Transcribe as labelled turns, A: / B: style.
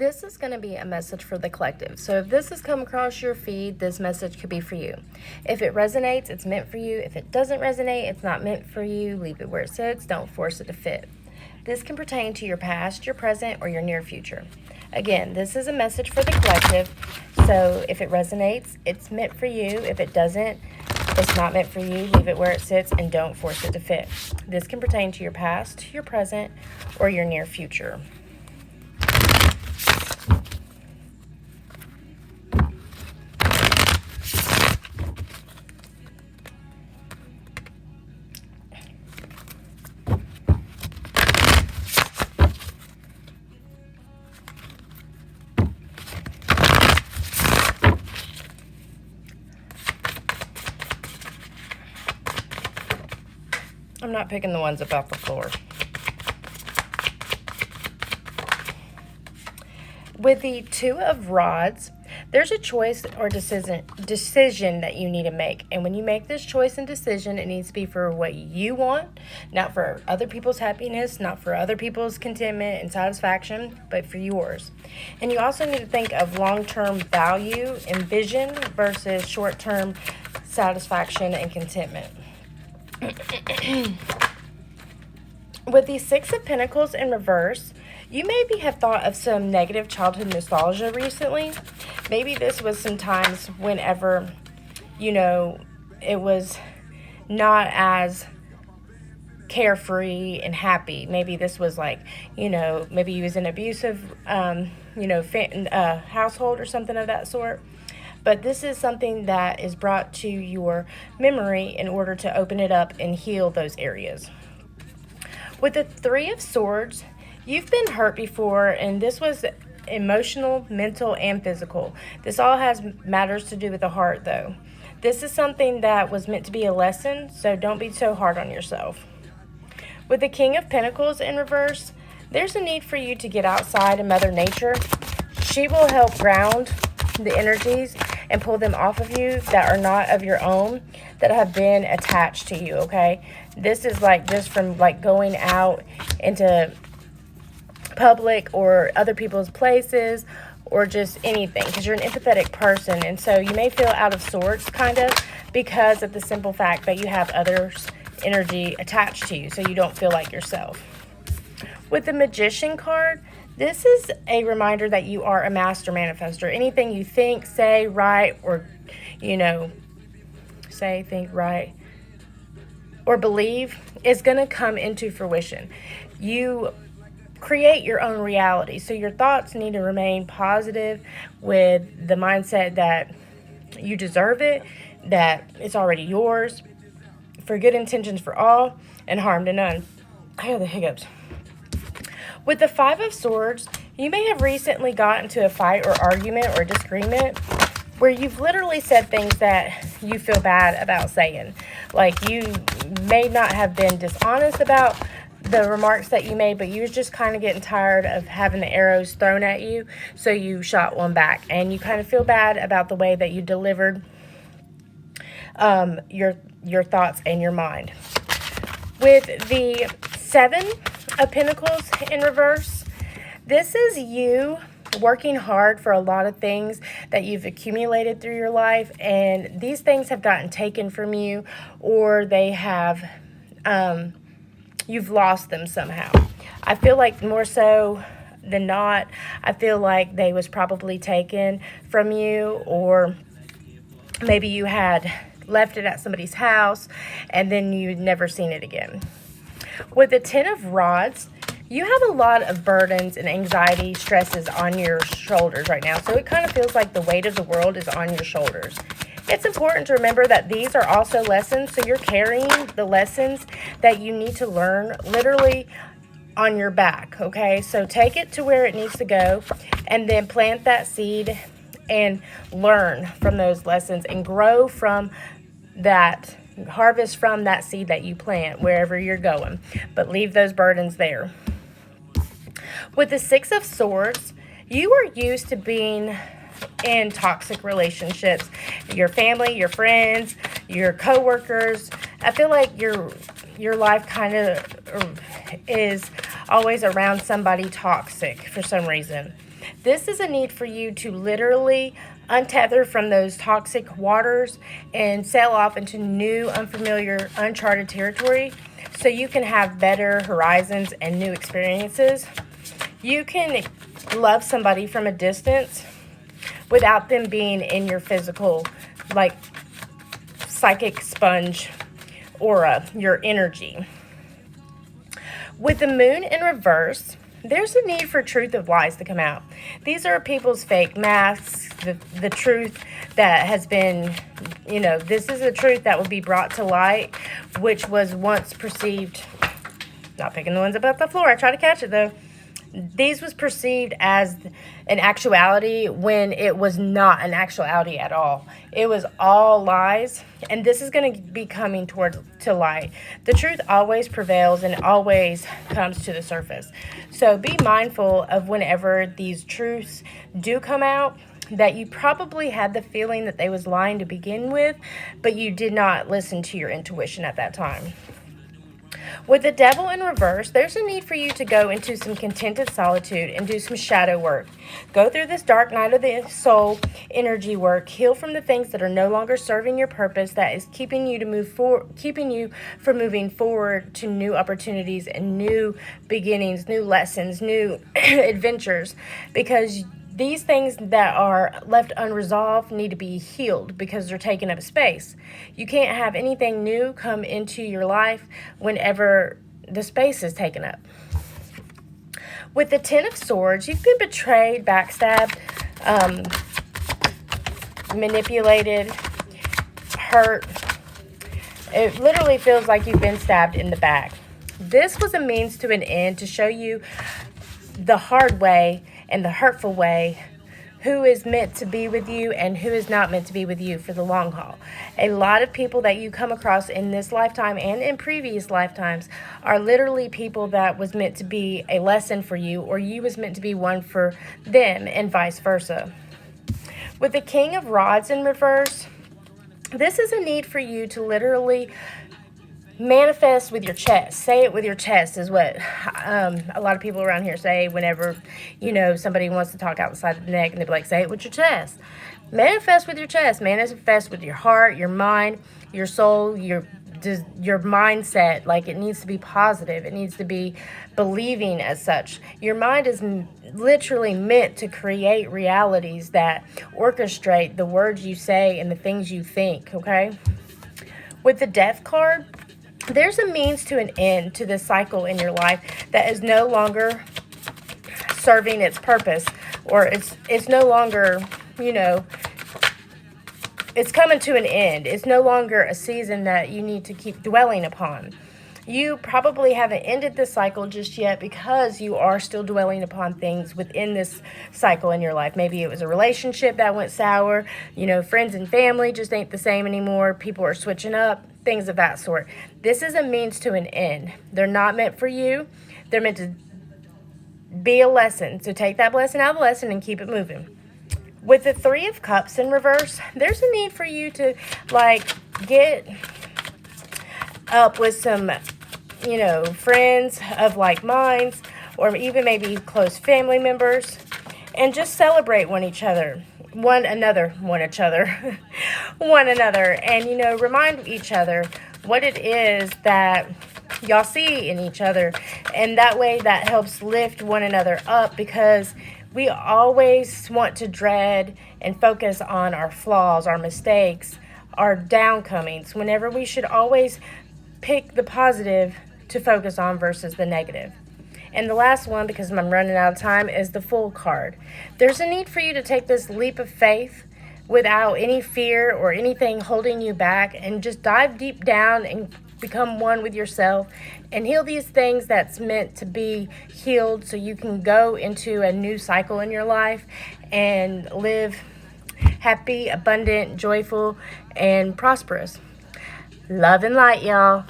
A: This is going to be a message for the collective. So if this has come across your feed, this message could be for you. If it resonates, it's meant for you. If it doesn't resonate, it's not meant for you. Leave it where it sits. Don't force it to fit. This can pertain to your past, your present, or your near future. Again, this is a message for the collective. So if it resonates, it's meant for you. If it doesn't, it's not meant for you. Leave it where it sits and don't force it to fit. This can pertain to your past, your present, or your near future. I'm not picking the ones up off the floor. With the Two of Rods, there's a choice or decision that you need to make. And when you make this choice and decision, it needs to be for what you want, not for other people's happiness, not for other people's contentment and satisfaction, but for yours. And you also need to think of long-term value and vision versus short-term satisfaction and contentment. With the Six of Pentacles in reverse, you maybe have thought of some negative childhood nostalgia recently. Maybe this was some times whenever, it was not as carefree and happy. Maybe this was like, maybe you was in an abusive, household or something of that sort. But this is something that is brought to your memory in order to open it up and heal those areas. With the Three of Swords, you've been hurt before, and this was emotional, mental, and physical. This all has matters to do with the heart, though. This is something that was meant to be a lesson, so don't be so hard on yourself. With the King of Pentacles in reverse, there's a need for you to get outside of Mother Nature. She will help ground the energies and pull them off of you that are not of your own, that have been attached to you, okay? This is like just from like going out into public or other people's places or just anything, because you're an empathetic person, and so you may feel out of sorts kind of because of the simple fact that you have others' energy attached to you, so you don't feel like yourself. With the Magician card, this is a reminder that you are a master manifester. Anything you think, say, write, or, say, think, write, or believe is going to come into fruition. You create your own reality. So your thoughts need to remain positive with the mindset that you deserve it, that it's already yours, for good intentions for all, and harm to none. I have the hiccups. With the Five of Swords, you may have recently got into a fight or argument or disagreement where you've literally said things that you feel bad about saying. Like, you may not have been dishonest about the remarks that you made, but you was just kind of getting tired of having the arrows thrown at you, so you shot one back. And you kind of feel bad about the way that you delivered your thoughts and your mind. With the Seven of Pentacles in reverse, this is you working hard for a lot of things that you've accumulated through your life, and these things have gotten taken from you, or they have you've lost them somehow. I feel like more so than not, I feel like they was probably taken from you, or maybe you had left it at somebody's house and then you'd never seen it again. With the Ten of Rods, you have a lot of burdens and anxiety, stresses on your shoulders right now. So it kind of feels like the weight of the world is on your shoulders. It's important to remember that these are also lessons. So you're carrying the lessons that you need to learn literally on your back, okay? So take it to where it needs to go, and then plant that seed and learn from those lessons and grow from that, harvest from that seed that you plant wherever you're going, but leave those burdens there. With the Six of Swords, you are used to being in toxic relationships. Your family, your friends, your coworkers. I feel like your life kind of is always around somebody toxic for some reason. This is a need for you to literally untether from those toxic waters and sail off into new, unfamiliar, uncharted territory so you can have better horizons and new experiences. You can love somebody from a distance without them being in your physical, like, psychic sponge aura, your energy. With the moon in reverse, there's a need for truth of lies to come out. These are people's fake masks, the truth that has been, this is the truth that will be brought to light, which was once perceived, not picking the ones up off the floor, I try to catch it though. These was perceived as an actuality when it was not an actuality at all. It was all lies, and this is going to be coming to light. The truth always prevails and always comes to the surface. So be mindful of whenever these truths do come out, that you probably had the feeling that they was lying to begin with, but you did not listen to your intuition at that time. With the devil in reverse, there's a need for you to go into some contented solitude and do some shadow work. Go through this dark night of the soul energy work. Heal from the things that are no longer serving your purpose, that is keeping you from moving forward to new opportunities and new beginnings, new lessons, new adventures, because these things that are left unresolved need to be healed because they're taking up space. You can't have anything new come into your life whenever the space is taken up. With the Ten of Swords, you've been betrayed, backstabbed, manipulated, hurt. It literally feels like you've been stabbed in the back. This was a means to an end to show you the hard way and the hurtful way who is meant to be with you and who is not meant to be with you for the long haul. A lot of people that you come across in this lifetime and in previous lifetimes are literally people that was meant to be a lesson for you, or you was meant to be one for them, and vice versa. With the King of Rods in reverse, this is a need for you to literally manifest with your chest. Say it with your chest is what a lot of people around here say whenever, somebody wants to talk outside the neck, and they'll be like, say it with your chest. Manifest with your chest. Manifest with your heart, your mind, your soul, your mindset. Like, it needs to be positive. It needs to be believing as such. Your mind is literally meant to create realities that orchestrate the words you say and the things you think, okay? With the Death card, there's a means to an end to this cycle in your life that is no longer serving its purpose, or it's no longer, it's coming to an end. It's no longer a season that you need to keep dwelling upon. You probably haven't ended this cycle just yet because you are still dwelling upon things within this cycle in your life. Maybe it was a relationship that went sour, friends and family just ain't the same anymore. People are switching up, things of that sort. This is a means to an end. They're not meant for you. They're meant to be a lesson. So take that blessing out of the lesson and keep it moving. With the Three of Cups in reverse, there's a need for you to, get up with some, friends of like minds, or even maybe close family members, and just celebrate one another, and, remind each other what it is that y'all see in each other. And that way that helps lift one another up, because we always want to dread and focus on our flaws, our mistakes, our downcomings, whenever we should always pick the positive to focus on versus the negative. And the last one, because I'm running out of time, is the Fool card. There's a need for you to take this leap of faith without any fear or anything holding you back, and just dive deep down and become one with yourself and heal these things that's meant to be healed, so you can go into a new cycle in your life and live happy, abundant, joyful, and prosperous. Love and light, y'all.